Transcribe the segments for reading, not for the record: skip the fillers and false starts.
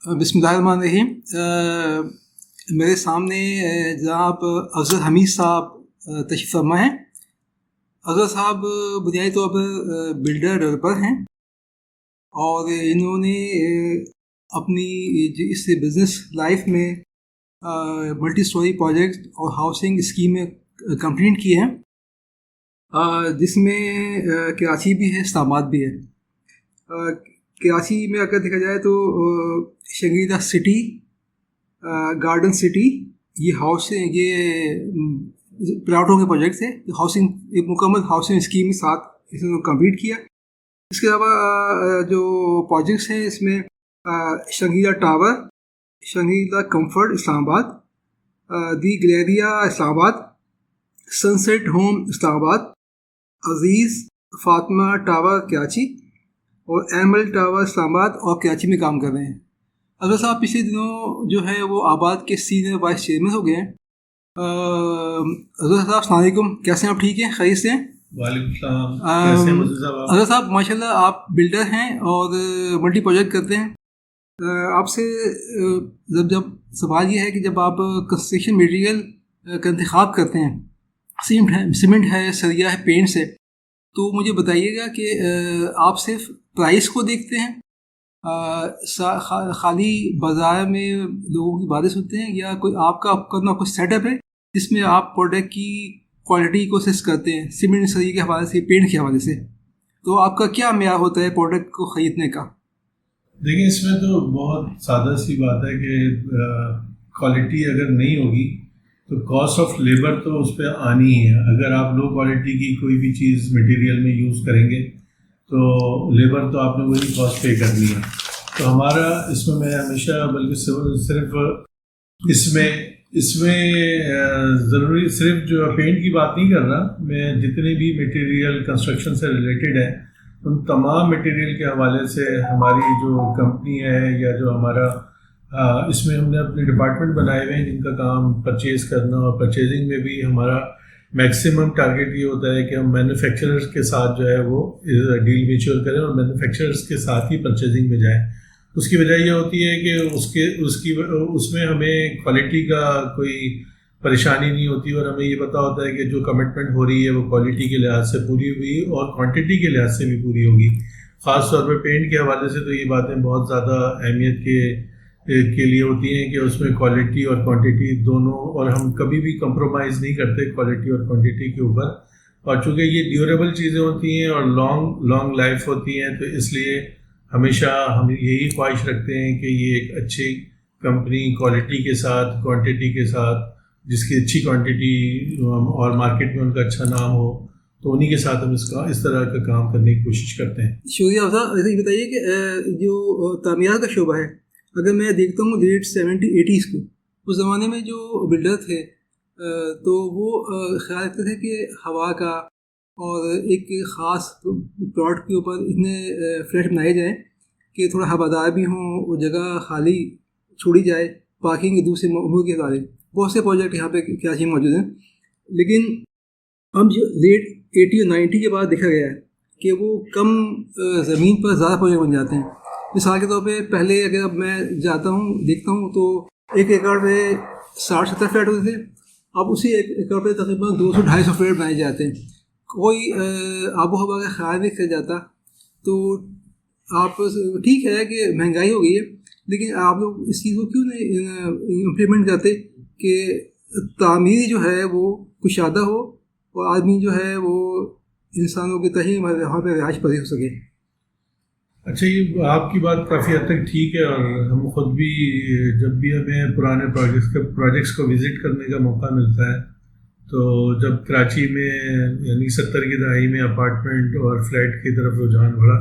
بسم اللہ الرحمن الرحیم. میرے سامنے جناب افضل حمید صاحب تشریف فرما ہیں. افضل صاحب بنیادی طور پر بلڈر ڈیولپر ہیں اور انہوں نے اپنی اس بزنس لائف میں ملٹی سٹوری پروجیکٹ اور ہاؤسنگ اسکیمیں کمپلیٹ کی ہیں، جس میں کراچی بھی ہے، اسلام آباد بھی ہے. کراچی میں اگر دیکھا جائے تو شنگریلا سٹی، گارڈن سٹی، یہ ہاؤسنگ، یہ پلاٹوں کے پروجیکٹس ہیں. ہاؤسنگ ایک مکمل ہاؤسنگ اسکیم کے ساتھ اس نے کمپلیٹ کیا. اس کے علاوہ جو پروجیکٹس ہیں اس میں شنگریلا ٹاور، شنگریلا کمفرٹ اسلام آباد، دی گلیریا اسلام آباد، سن سیٹ ہوم اسلام آباد، عزیز فاطمہ ٹاور کراچی اور ایمل ٹاور اسلام آباد اور کراچی میں کام کر رہے ہیں. افضل صاحب پچھلے دنوں جو ہے وہ آباد کے سینئر وائس چیئرمین ہو گئے ہیں. افضل صاحب السلام علیکم، کیسے ہیں آپ؟ ٹھیک ہیں، خیریت سے ہیں؟ وعلیکم السلام. افضل صاحب ماشاء اللہ آپ بلڈر ہیں اور ملٹی پروجیکٹ کرتے ہیں. آپ سے جب سوال یہ ہے کہ جب آپ کنسٹرکشن میٹیریل کا انتخاب کرتے ہیں، سیمنٹ ہے، سریا ہے، پینٹس ہے، تو مجھے بتائیے گا کہ آپ صرف پرائس کو دیکھتے ہیں، خالی بازار میں لوگوں کی باتیں سنتے ہیں، یا کوئی آپ کا اپنا کوئی سیٹ اپ ہے جس میں آپ پروڈکٹ کی کوالٹی کو اسیس کرتے ہیں، سیمنٹ سریا کے حوالے سے، پینٹ کے حوالے سے؟ تو آپ کا کیا معیار ہوتا ہے پروڈکٹ کو خریدنے کا؟ دیکھیں، اس میں تو بہت سادہ سی بات ہے کہ کوالٹی اگر نہیں ہوگی تو کاسٹ آف لیبر تو اس پہ آنی ہی ہے. اگر آپ لو کوالٹی کی کوئی بھی چیز مٹیریل میں یوز کریں گے تو لیبر تو آپ نے وہی کاسٹ پے کرنی ہے. تو ہمارا اس میں ہمیشہ، بلکہ صرف اس میں ضروری صرف جو پینٹ کی بات نہیں کر رہا میں، جتنے بھی مٹیریل کنسٹرکشن سے ریلیٹڈ ہیں ان تمام مٹیریل کے حوالے سے ہماری جو کمپنی ہے یا جو ہمارا اس میں ہم نے اپنے ڈپارٹمنٹ بنائے ہوئے ہیں جن کا کام پرچیز کرنا، اور پرچیزنگ میں بھی ہمارا میکسیمم ٹارگیٹ یہ ہوتا ہے کہ ہم مینوفیکچررز کے ساتھ جو ہے وہ ڈیل میچور کریں اور مینوفیکچررز کے ساتھ ہی پرچیزنگ میں جائیں. اس کی وجہ یہ ہوتی ہے کہ اس میں ہمیں کوالٹی کا کوئی پریشانی نہیں ہوتی، اور ہمیں یہ پتہ ہوتا ہے کہ جو کمٹمنٹ ہو رہی ہے وہ کوالٹی کے لحاظ سے پوری ہوئی اور کوانٹٹی کے لحاظ سے بھی پوری ہوگی. خاص طور پہ پینٹ کے حوالے سے تو یہ باتیں بہت زیادہ اہمیت کے لیے ہوتی ہیں کہ اس میں کوالٹی اور کوانٹٹی دونوں، اور ہم کبھی بھی کمپرومائز نہیں کرتے کوالٹی اور کوانٹٹی کے اوپر. اور چونکہ یہ ڈیوریبل چیزیں ہوتی ہیں اور لانگ لائف ہوتی ہیں، تو اس لیے ہمیشہ ہم یہی خواہش رکھتے ہیں کہ یہ ایک اچھی کمپنی کوالٹی کے ساتھ، کوانٹٹی کے ساتھ، جس کی اچھی کوانٹٹی اور مارکیٹ میں ان کا اچھا نام ہو، تو انہی کے ساتھ ہم اس طرح کا کام کرنے کی کوشش کرتے ہیں. شکریہ افضل. یہ بتائیے کہ جو تعمیرات کا شعبہ ہے، اگر میں دیکھتا ہوں لیٹ 70-80s کو، اس زمانے میں جو بلڈر تھے تو وہ خیال رکھتے تھے کہ ہوا کا اور ایک خاص پلاٹ کے اوپر اتنے فلیٹ بنائے جائیں کہ تھوڑا ہوادار بھی ہوں، وہ جگہ خالی چھوڑی جائے، پارکنگ کے دوسرے امور کے ادارے. بہت سے پروجیکٹ یہاں پہ کراچی میں موجود ہیں. لیکن اب جو لیٹ 80 اور 90 کے بعد دیکھا گیا ہے کہ وہ کم زمین پر زیادہ پروجیکٹ بن جاتے ہیں. مثال کے طور پہ پہلے اگر اب میں جاتا ہوں دیکھتا ہوں تو 1 ایکڑ پہ 60-70 فلیٹ ہوتے تھے، اب اسی 1 ایکڑ پہ تقریباً 200-250 فلیٹ بنائے جاتے ہیں. کوئی آب و ہوا کا خیال نہیں کیا جاتا. تو آپ ٹھیک ہے کہ مہنگائی ہو گئی ہے، لیکن آپ لوگ اس چیز کو کیوں نہیں امپلیمنٹ کرتے کہ تعمیر جو ہے وہ کشادہ ہو اور آدمی جو ہے وہ انسانوں کے تہی وہاں پہ رہائش پذیر ہو سکے؟ اچھا، یہ آپ کی بات کافی حد تک ٹھیک ہے، اور ہم خود بھی جب بھی ہمیں پرانے پروجیکٹس کو وزٹ کرنے کا موقع ملتا ہے، تو جب کراچی میں یعنی 70 کی دہائی میں اپارٹمنٹ اور فلیٹ کی طرف رجحان بڑھا،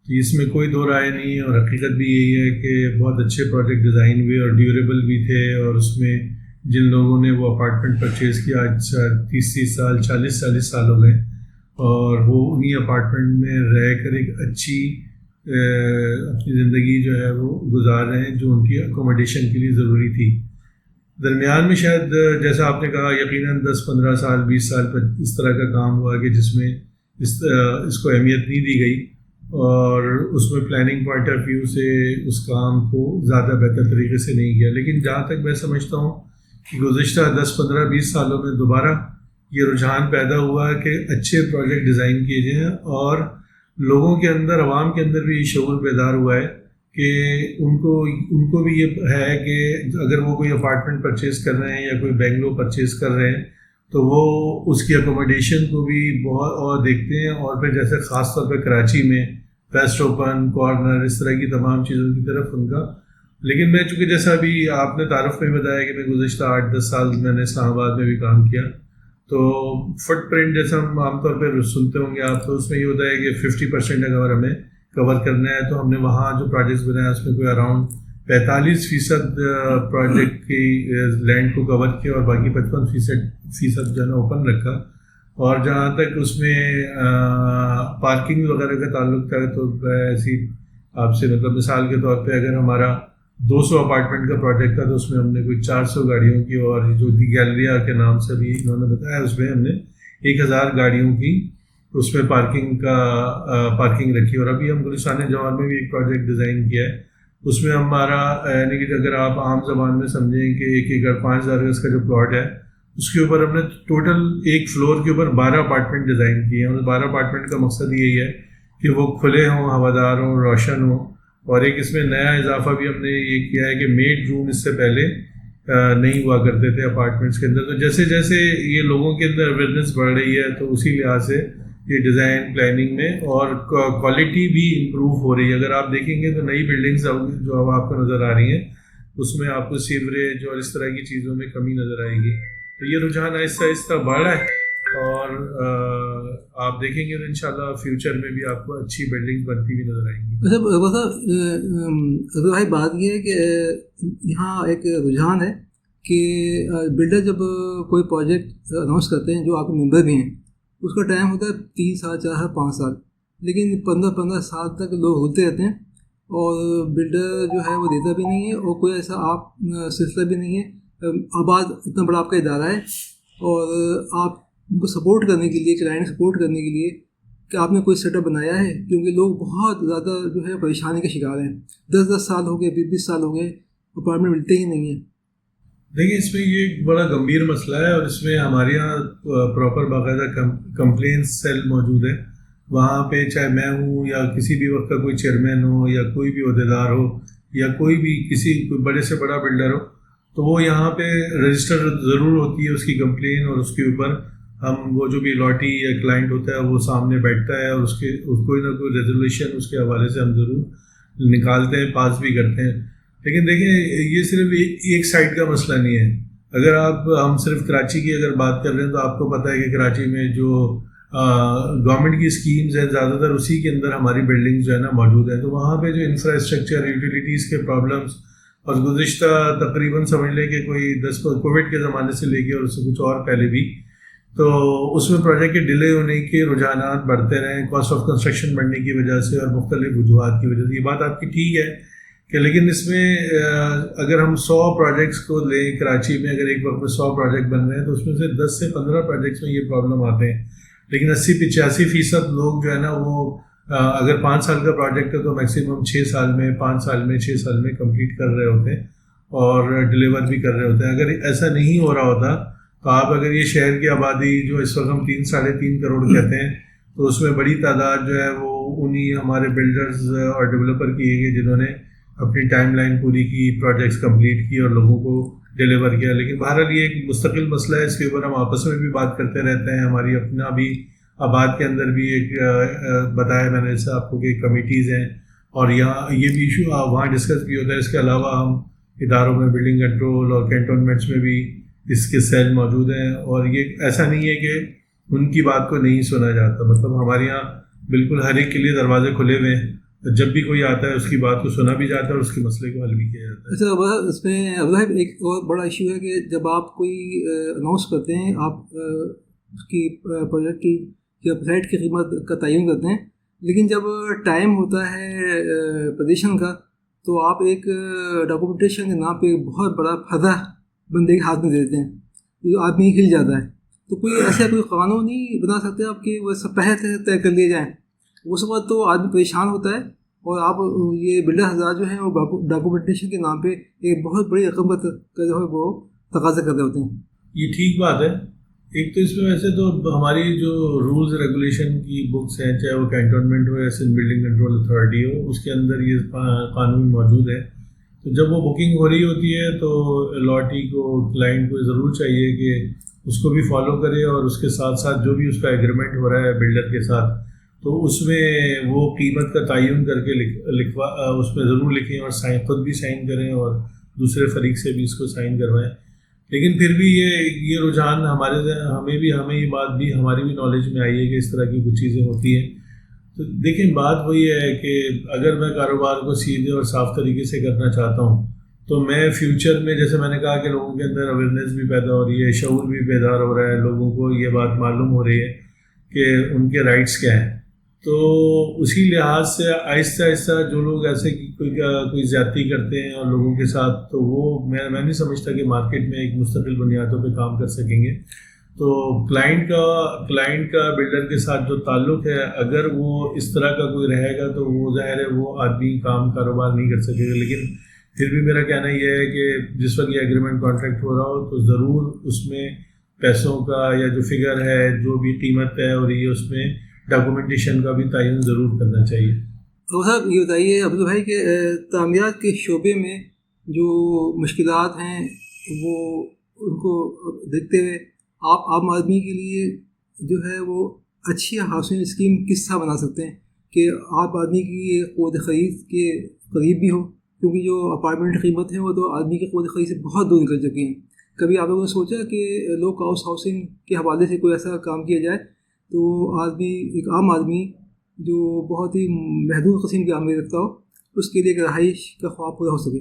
تو اس میں کوئی دو رائے نہیں ہے، اور حقیقت بھی یہی ہے کہ بہت اچھے پروجیکٹ ڈیزائن ہوئے اور ڈیوریبل بھی تھے، اور اس میں جن لوگوں نے وہ اپارٹمنٹ پرچیز کیا آج 30 سال 40 سال ہو گئے، اور وہ انہی اپارٹمنٹ میں رہ کر ایک اچھی اپنی زندگی جو ہے وہ گزار رہے ہیں جو ان کی اکوموڈیشن کے لیے ضروری تھی. درمیان میں شاید جیسا آپ نے کہا یقیناً 10-15 سال 20 سال پر اس طرح کا کام ہوا کہ جس میں اس کو اہمیت نہیں دی گئی، اور اس میں پلاننگ پوائنٹ آف ویو سے اس کام کو زیادہ بہتر طریقے سے نہیں کیا. لیکن جہاں تک میں سمجھتا ہوں کہ گزشتہ 10-15-20 سالوں میں دوبارہ یہ رجحان پیدا ہوا ہے کہ اچھے پروجیکٹ ڈیزائن کیے جائیں, اور لوگوں کے اندر, عوام کے اندر بھی یہ شعور بیدار ہوا ہے کہ ان کو بھی یہ ہے کہ اگر وہ کوئی اپارٹمنٹ پرچیز کر رہے ہیں یا کوئی بنگلو پرچیز کر رہے ہیں تو وہ اس کی اکوموڈیشن کو بھی بہت اور دیکھتے ہیں. اور پھر جیسے خاص طور پہ کراچی میں ویسٹ اوپن, کارنر, اس طرح کی تمام چیزوں کی طرف ان کا. لیکن میں چونکہ جیسا ابھی آپ نے تعارف میں بتایا کہ میں گزشتہ 8-10 سال میں نے اسلام آباد میں بھی کام کیا, تو فٹ پرنٹ جیسا ہم عام طور پہ سنتے ہوں گے آپ, تو اس میں یہ ہوتا ہے کہ 50% اگر ہمیں کور کرنا ہے تو ہم نے وہاں جو پروجیکٹس بنایا اس میں کوئی اراؤنڈ 45% پروجیکٹ کی لینڈ کو کور کیا اور باقی 55% جو ہے نا اوپن رکھا. اور جہاں تک اس میں پارکنگ وغیرہ کا تعلق تھا تو ایسی آپ سے مطلب مثال کے طور پہ اگر ہمارا 200 اپارٹمنٹ کا پروجیکٹ تھا تو اس میں ہم نے کوئی 400 گاڑیوں کی, اور جو دی گیلریا کے نام سے بھی انہوں نے بتایا اس میں ہم نے 1000 گاڑیوں کی اس میں پارکنگ رکھی. اور ابھی ہم گلستان جوان میں بھی ایک پروجیکٹ ڈیزائن کیا ہے, اس میں ہمارا یعنی کہ اگر آپ عام زبان میں سمجھیں کہ 1 ایکڑ 5000 گز کا جو پلاٹ ہے اس کے اوپر ہم نے ٹوٹل ایک فلور کے اوپر 12 اپارٹمنٹ ڈیزائن کیے ہیں. اور 12 اپارٹمنٹ کا مقصد یہی ہے کہ وہ کھلے ہوں, ہوادار ہوں, روشن ہوں. اور ایک اس میں نیا اضافہ بھی ہم نے یہ کیا ہے کہ میڈ روم اس سے پہلے نہیں ہوا کرتے تھے اپارٹمنٹس کے اندر. تو جیسے جیسے یہ لوگوں کے اندر اویئرنیس بڑھ رہی ہے تو اسی لحاظ سے یہ ڈیزائن پلاننگ میں اور کوالٹی بھی امپروو ہو رہی ہے. اگر آپ دیکھیں گے تو نئی بلڈنگز جو اب آپ کو نظر آ رہی ہیں اس میں آپ کو سیوریج اور اس طرح کی چیزوں میں کمی نظر آئے گی. تو یہ رجحان آہستہ آہستہ بڑھ رہا ہے, اور آپ دیکھیں گے تو انشاءاللہ فیوچر میں بھی آپ کو اچھی بلڈنگ بنتی ہوئی نظر آئیں گی. اچھا بھائی, بات یہ ہے کہ یہاں ایک رجحان ہے کہ بلڈر جب کوئی پروجیکٹ اناؤنس کرتے ہیں, جو آپ کے ممبر بھی ہیں, اس کا ٹائم ہوتا ہے 3 سال, 4 سال, 5 سال, لیکن 15 سال تک لوگ ہوتے رہتے ہیں اور بلڈر جو ہے وہ دیتا بھی نہیں ہے, اور کوئی ایسا آپ سلسلہ بھی نہیں ہے. آباد اتنا بڑا آپ کا ادارہ ہے اور آپ کو سپورٹ کرنے کے لیے, کلائنٹ سپورٹ کرنے کے لیے کہ آپ نے کوئی سیٹ اپ بنایا ہے, کیونکہ لوگ بہت زیادہ جو ہے پریشانی کا شکار ہیں. 10 سال ہو گئے, 20 سال ہو گئے, اپارٹمنٹ ملتے ہی نہیں ہیں. دیکھیے اس میں یہ ایک بڑا گمبھیر مسئلہ ہے, اور اس میں ہمارے یہاں پراپر باقاعدہ کمپلینس سیل موجود ہے. وہاں پہ چاہے میں ہوں یا کسی بھی وقت کا کوئی چیئرمین ہو یا کوئی بھی عہدیدار ہو یا کوئی بھی کوئی بڑے سے بڑا بلڈر ہو, تو وہ یہاں پہ رجسٹر ضرور ہوتی ہے اس کی کمپلین, اور اس کے اوپر ہم وہ جو بھی لاٹی یا کلائنٹ ہوتا ہے وہ سامنے بیٹھتا ہے اور اس کوئی نہ کوئی ریزولوشن اس کے حوالے سے ہم ضرور نکالتے ہیں, پاس بھی کرتے ہیں. لیکن دیکھیں یہ صرف ایک سائڈ کا مسئلہ نہیں ہے. اگر ہم صرف کراچی کی اگر بات کر رہے ہیں تو آپ کو پتہ ہے کہ کراچی میں جو گورنمنٹ کی اسکیمز ہیں زیادہ تر اسی کے اندر ہماری بلڈنگز جو ہے نا موجود ہیں. تو وہاں پہ جو انفراسٹرکچر, یوٹیلیٹیز کے پرابلمس, اور گزشتہ تقریباً سمجھ لیں کہ کوئی کووڈ کے زمانے سے لے کے اور اس سے کچھ اور پہلے بھی, تو اس میں پروجیکٹ کے ڈیلے ہونے کے رجحانات بڑھتے رہے کاسٹ آف کنسٹرکشن بڑھنے کی وجہ سے اور مختلف وجوہات کی وجہ سے. یہ بات آپ کی ٹھیک ہے کہ لیکن اس میں اگر ہم 100 پروجیکٹس کو لیں کراچی میں, اگر ایک وقت میں 100 پروجیکٹ بن رہے ہیں تو اس میں سے 10 سے 15 پروجیکٹس میں یہ پرابلم آتے ہیں. لیکن 80-85% لوگ جو ہے نا وہ اگر 5 سال کا پروجیکٹ ہے تو میکسیمم 6 سال میں, 5 سال میں, 6 سال میں کمپلیٹ کر رہے ہوتے ہیں اور ڈلیور بھی کر رہے ہوتے ہیں. اگر ایسا نہیں ہو رہا ہوتا تو آپ اگر یہ شہر کی آبادی جو اس وقت ہم 3-3.5 کروڑ کہتے ہیں, تو اس میں بڑی تعداد جو ہے وہ انہی ہمارے بلڈرز اور ڈیولپر کی ہے جنہوں نے اپنی ٹائم لائن پوری کی, پروجیکٹس کمپلیٹ کی اور لوگوں کو ڈیلیور کیا. لیکن بہرحال یہ ایک مستقل مسئلہ ہے, اس کے اوپر ہم آپس میں بھی بات کرتے رہتے ہیں. ہماری اپنا بھی آباد کے اندر بھی ایک بتایا میں نے جیسے آپ کو کہ کمیٹیز ہیں, اور یہاں یہ بھی ایشو وہاں ڈسکس بھی ہوتا ہے. اس کے علاوہ ہم اداروں میں بلڈنگ کنٹرول اور کینٹونمنٹس میں بھی اس کے سیل موجود ہیں, اور یہ ایسا نہیں ہے کہ ان کی بات کو نہیں سنا جاتا. مطلب ہمارے یہاں بالکل ہر ایک کے لیے دروازے کھلے ہوئے ہیں, جب بھی کوئی آتا ہے اس کی بات کو سنا بھی جاتا ہے اور اس کے مسئلے کو حل بھی کیا جاتا ہے. اچھا, اس میں ایک اور بڑا ایشو ہے کہ جب آپ کوئی اناؤنس کرتے ہیں, آپ اس کی پروجیکٹ کی یا فلیٹ کی قیمت کا تعین کرتے ہیں, لیکن جب ٹائم ہوتا ہے پوزیشن کا تو آپ ایک ڈاکومنٹیشن کے نام پہ بہت بڑا پھدا بندے کے ہاتھ میں دے دیتے ہیں, جو آدمی ہل جاتا ہے. تو کوئی ایسا کوئی قانون نہیں بنا سکتے آپ کہ وہ سب پہلے طے کر لیے جائیں؟ اس وقت تو آدمی پریشان ہوتا ہے، اور آپ یہ بلڈر حضرات جو ہیں وہ ڈاکومنٹیشن کے نام پہ ایک بہت بڑی رقم کا جو ہے وہ تقاضا کر رہے ہوتے ہیں. یہ ٹھیک بات ہے. ایک تو اس میں ویسے تو ہماری جو رولز ریگولیشن کی بکس ہیں، چاہے وہ کینٹونمنٹ ہو یا سندھ بلڈنگ کنٹرول اتھارٹی ہو، اس کے اندر یہ قانون موجود ہے. تو جب وہ بکنگ ہو رہی ہوتی ہے تو الاٹی کو، کلائنٹ کو ضرور چاہیے کہ اس کو بھی فالو کرے، اور اس کے ساتھ ساتھ جو بھی اس کا ایگریمنٹ ہو رہا ہے بلڈر کے ساتھ، تو اس میں وہ قیمت کا تعین کر کے اس میں ضرور لکھیں، اور خود بھی سائن کریں اور دوسرے فریق سے بھی اس کو سائن کروائیں. لیکن پھر بھی یہ رجحان ہمیں یہ بات بھی ہماری بھی نالج میں آئی ہے کہ اس طرح کی کچھ چیزیں ہوتی ہیں. تو دیکھیں، بات وہی ہے کہ اگر میں کاروبار کو سیدھے اور صاف طریقے سے کرنا چاہتا ہوں تو میں فیوچر میں، جیسے میں نے کہا کہ لوگوں کے اندر اویئرنیس بھی پیدا ہو رہی ہے، شعور بھی بیدار ہو رہا ہے، لوگوں کو یہ بات معلوم ہو رہی ہے کہ ان کے رائٹس کیا ہیں. تو اسی لحاظ سے آہستہ آہستہ جو لوگ ایسے کوئی زیادتی کرتے ہیں اور لوگوں کے ساتھ، تو وہ میں نہیں سمجھتا کہ مارکیٹ میں ایک مستقل بنیادوں پہ کام کر سکیں گے. تو کلائنٹ کا بلڈر کے ساتھ جو تعلق ہے، اگر وہ اس طرح کا کوئی رہے گا تو وہ ظاہر ہے وہ آدمی کاروبار نہیں کر سکے گا. لیکن پھر بھی میرا کہنا یہ ہے کہ جس وقت یہ ایگریمنٹ کانٹریکٹ ہو رہا ہو تو ضرور اس میں پیسوں کا یا جو فگر ہے، جو بھی قیمت طے ہو رہی ہے، اس میں ڈاکومنٹیشن کا بھی تعین ضرور کرنا چاہیے. تو صاحب یہ بتائیے عبدل بھائی کہ تعمیرات کے شعبے میں جو مشکلات ہیں وہ ان کو دیکھتے ہوئے آپ عام آدمی کے لیے جو ہے وہ اچھی ہاؤسنگ اسکیم کس طرح بنا سکتے ہیں کہ آپ آدمی کی قوت خرید کے قریب بھی ہو، کیونکہ جو اپارٹمنٹ قیمت ہیں وہ تو آدمی کی قوت خرید سے بہت دور نکل چکی ہیں. کبھی آپ لوگوں نے سوچا کہ لو کاسٹ ہاؤسنگ کے حوالے سے کوئی ایسا کام کیا جائے تو ایک عام آدمی جو بہت ہی محدود قسم کی آمدنی رکھتا ہو، اس کے لیے ایک رہائش کا خواب پورا ہو سکے؟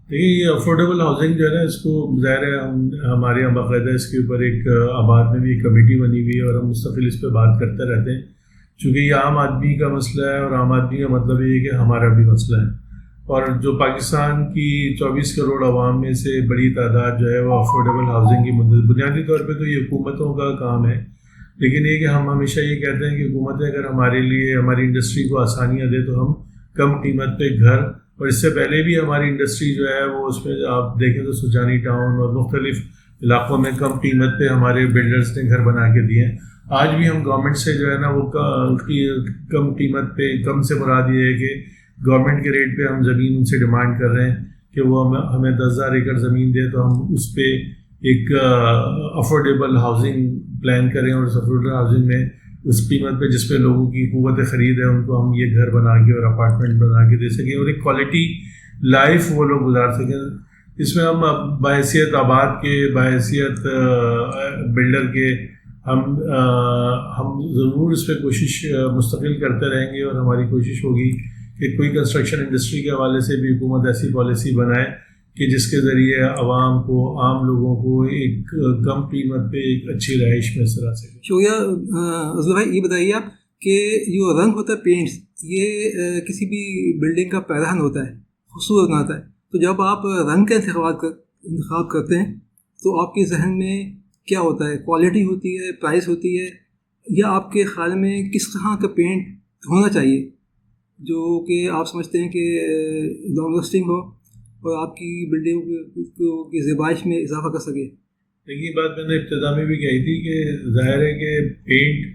دیکھیے، یہ افورڈیبل ہاؤسنگ جو ہے نا، اس کو ظاہر ہے ہمارے یہاں باقاعدہ اس کے اوپر ایک آباد میں بھی ایک کمیٹی بنی ہوئی ہے، اور ہم مستقل اس پہ بات کرتے رہتے ہیں. چونکہ یہ عام آدمی کا مسئلہ ہے، اور عام آدمی کا مطلب یہ ہے کہ ہمارا بھی مسئلہ ہے. اور جو پاکستان کی 24 کروڑ عوام میں سے بڑی تعداد جو ہے وہ افورڈیبل ہاؤسنگ کی بنیادی طور پہ تو یہ حکومتوں کا کام ہے. لیکن یہ کہ ہم ہمیشہ یہ کہتے ہیں کہ حکومتیں اگر ہمارے لیے، ہماری انڈسٹری کو آسانیاں دے تو ہم کم قیمت پہ گھر، اور اس سے پہلے بھی ہماری انڈسٹری جو ہے وہ اس میں آپ دیکھیں تو سجانی ٹاؤن اور مختلف علاقوں میں کم قیمت پہ ہمارے بلڈرز نے گھر بنا کے دیے ہیں. آج بھی ہم گورنمنٹ سے جو ہے نا وہ کم قیمت پہ، کم سے مراد یہ ہے کہ گورنمنٹ کے ریٹ پہ ہم زمین ان سے ڈیمانڈ کر رہے ہیں کہ وہ ہمیں 10,000 ایکڑ زمین دے تو ہم اس پہ ایک افورڈیبل ہاؤسنگ پلان کریں، اور اس افورڈیبل ہاؤسنگ میں اس قیمت پہ جس پہ لوگوں کی قوت خرید ہے ان کو ہم یہ گھر بنا کے اور اپارٹمنٹ بنا کے دے سکیں، اور ایک کوالٹی لائف وہ لوگ گزار سکیں. اس میں ہم بحیثیت آباد کے، بحیثیت بلڈر کے، ہم ضرور اس پہ کوشش مستقل کرتے رہیں گے، اور ہماری کوشش ہوگی کہ کوئی کنسٹرکشن انڈسٹری کے حوالے سے بھی حکومت ایسی پالیسی بنائے کہ جس کے ذریعے عوام کو، عام لوگوں کو ایک کم قیمت پہ ایک اچھی رہائش میسر آ سکے. شکریہ عزیز بھائی. یہ بتائیے آپ کہ جو رنگ ہوتا ہے، پینٹس، یہ کسی بھی بلڈنگ کا پہران ہوتا ہے، خوبصورت بناتا ہے. تو جب آپ رنگ کا انتخاب کرتے ہیں تو آپ کے ذہن میں کیا ہوتا ہے؟ کوالٹی ہوتی ہے، پرائس ہوتی ہے، یا آپ کے خیال میں کس طرح کا پینٹ ہونا چاہیے جو کہ آپ سمجھتے ہیں کہ لانگ لاسٹنگ ہو اور آپ کی بلڈنگ کی زیبائش میں اضافہ کر سکے؟ دیکھیے، بات میں نے ابتدا میں بھی کہی تھی کہ ظاہر ہے کہ پینٹ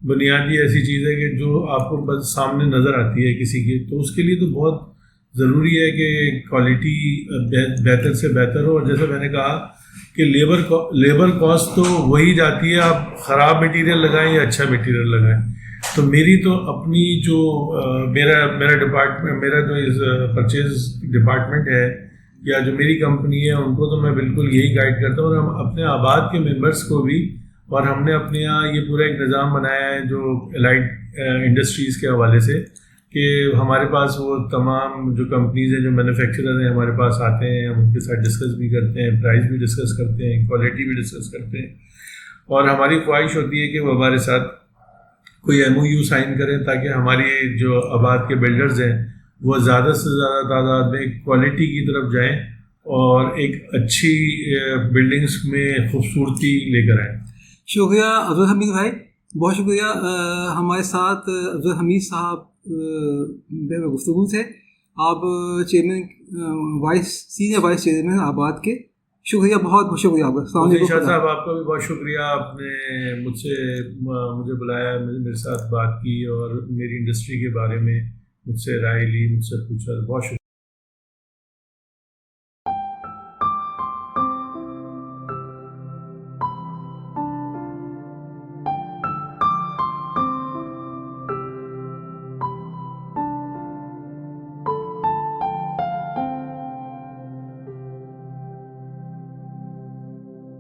بنیادی ایسی چیز ہے کہ جو آپ کو بس سامنے نظر آتی ہے کسی کی، تو اس کے لیے تو بہت ضروری ہے کہ کوالٹی بہتر سے بہتر ہو. اور جیسے میں نے کہا کہ لیبر کاسٹ تو وہی جاتی ہے، آپ خراب مٹیریل لگائیں یا اچھا مٹیریل لگائیں. تو میری تو اپنی جو میرا ڈپارٹمنٹ، میرا جو پرچیز ڈپارٹمنٹ ہے یا جو میری کمپنی ہے، ان کو تو میں بالکل یہی گائیڈ کرتا ہوں، اور ہم اپنے آباد کے ممبرس کو بھی. اور ہم نے اپنے یہاں یہ پورا ایک نظام بنایا ہے جو الائڈ انڈسٹریز کے حوالے سے، کہ ہمارے پاس وہ تمام جو کمپنیز ہیں، جو مینوفیکچرر ہیں، ہمارے پاس آتے ہیں، ہم ان کے ساتھ ڈسکس بھی کرتے ہیں، پرائز بھی ڈسکس کرتے ہیں، کوالٹی بھی ڈسکس کرتے ہیں. اور ہماری خواہش ہوتی ہے کہ وہ ہمارے ساتھ کوئی MOU سائن کریں تاکہ ہماری جو آباد کے بلڈرز ہیں وہ زیادہ سے زیادہ تعداد میں کوالٹی کی طرف جائیں اور ایک اچھی بلڈنگز میں خوبصورتی لے کر آئیں. شکریہ عبدالحمید بھائی. بہت شکریہ. ہمارے ساتھ افضل حمید صاحب گفتگو تھے. آپ چیئرمین سینئر وائس چیئرمین آباد کے. شکریہ, بہت بہت شکریہ آپ کا. السلام علیکم. شاہ صاحب آپ کا بھی بہت شکریہ, آپ نے مجھے بلایا, میرے ساتھ بات کی اور میری انڈسٹری کے بارے میں مجھ سے رائے لی, مجھ سے پوچھا. بہت شکریہ.